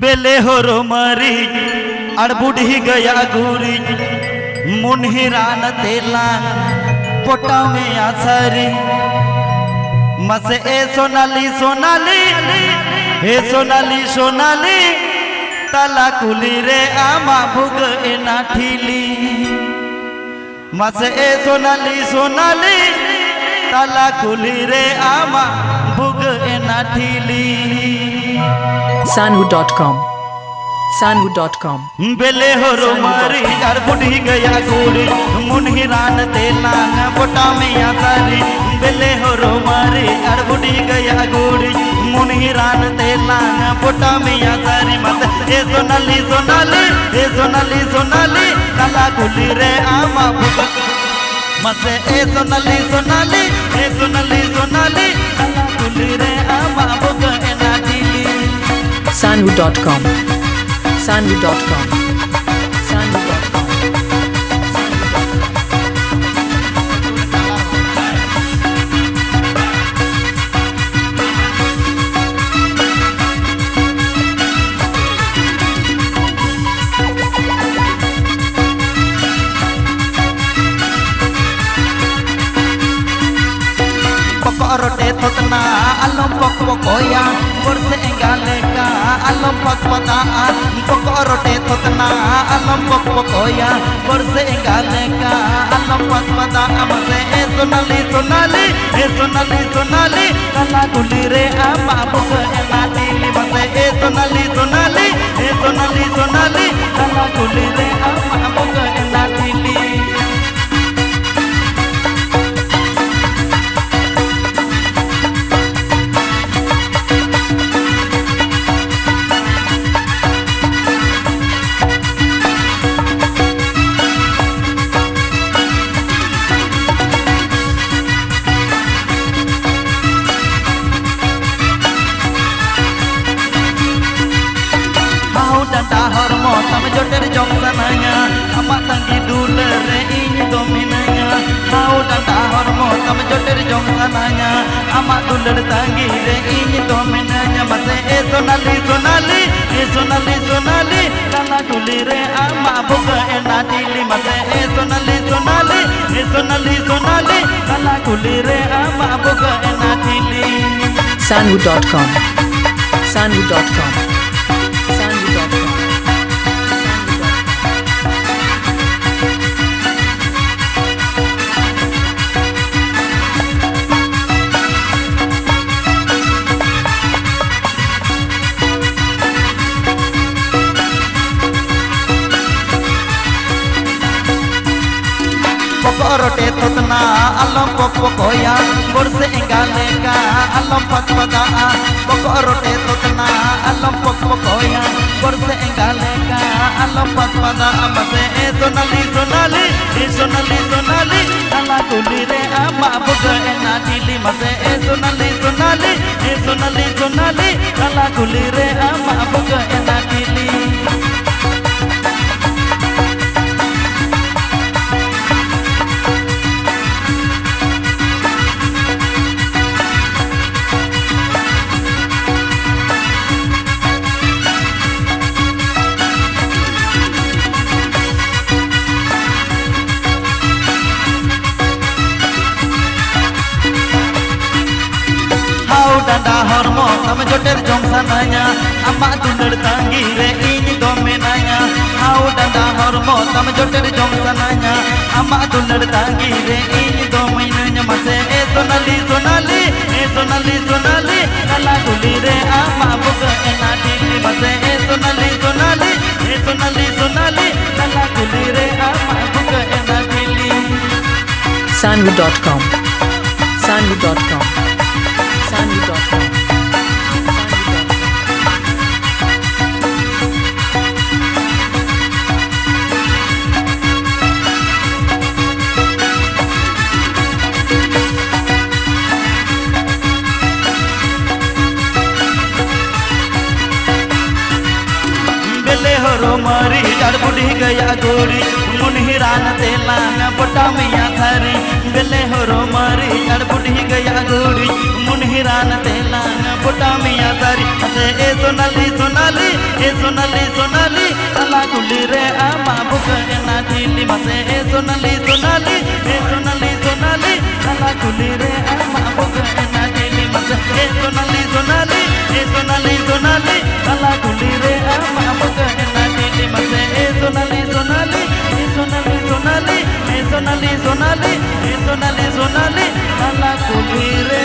बेले हो रो मरी और बुढ़ी गया गुरी मुनहिरान तेला पोटा में आसरी मसे ए सोनाली सोनाली हे सोनाली सोनाली तला कुली रे आमा भुग ए नाठीली मसे ए सोनाली सोनाली तला कुली रे आमा भुग ए नाठीली। Sanhu.com बेले हो रो मारी यार बुढ़ी गया गुड़ी मुनहिरान तेला पोटा में आसरी बेले हो रो मारी यार बुढ़ी गया गुड़ी मुनहिरान तेला पोटा में आसरी मत ए सोनाली सोनाली ए सोनाली सोनाली तला कुली रे आमा भुग मत ए सोनाली सोनाली ए सोनाली सोनाली तला कुली रे आमा भुग ए नाठीली। Sanhu.com Rote totna alom pok pokoya borse engaleka alom pok pataan pok rote totna alom pok pokoya borse engaleka alom pok pataan amse e sonali sonali e sonali sonali kala kulire ama buk enatili mase e sonali sonali e sonali sonali kala kulire ama buk enatili। Danda hormo tam joter jong sananya amak tangi dule re ini dominanya mau danda hormo tam joter jong sananya amak dule tangi re ini dominanya mase e sonali sonali e sonali sonali kala duli re amak buka enatili mase e sonali sonali e sonali sonali kala duli re amak buka enatili। Sanhu.com rote totna alom pok pokoya borse engaleka alom pok padaa pok rote totna alom pok pokoya borse engaleka alom pok padaa mase e sonali sonali e sonali sonali kala kulire ama bug enatili mase e sonali sonali e sonali sonali kala kulire ama bug enatili। Danda hormo tam joter jong sananya amak dulur tangi re ini domenanya au danda hormo tam joter jong sananya amak dulur tangi re ini domenanya mase e sonali sonali e sonali sonali kala kuli re amak buka enatili mase e sonali sonali e sonali sonali kala kuli re amak buka enatili। Sanhu.com बेले हो रो रोमरी गड़बुड़ी गया गोरी मुनहिरान तेलांग पोटा मिया थारी बेले हो रोमरी गड़बुड़ी गया गोरी मुनहिरान तेलांग पोटा मिया थारी असे ए सोनाली सोनाली ए सोनाली सोनाली अला गुली रे आमा बुक एना ढीली मसे ए सोनाली सोनाली ए सोनाली सोनाली अला गुली रे आमा बुक एना ढीली मसे ए सोनाली सोनाली ए सोनाली सोनाली अला गुली रे आमा बुक एना ढीली मसे ए सोनाली सोनाली ए सोनाली सोनाली ए सोनाली सोनाली ए सोनाली सोनाली अला गुली रे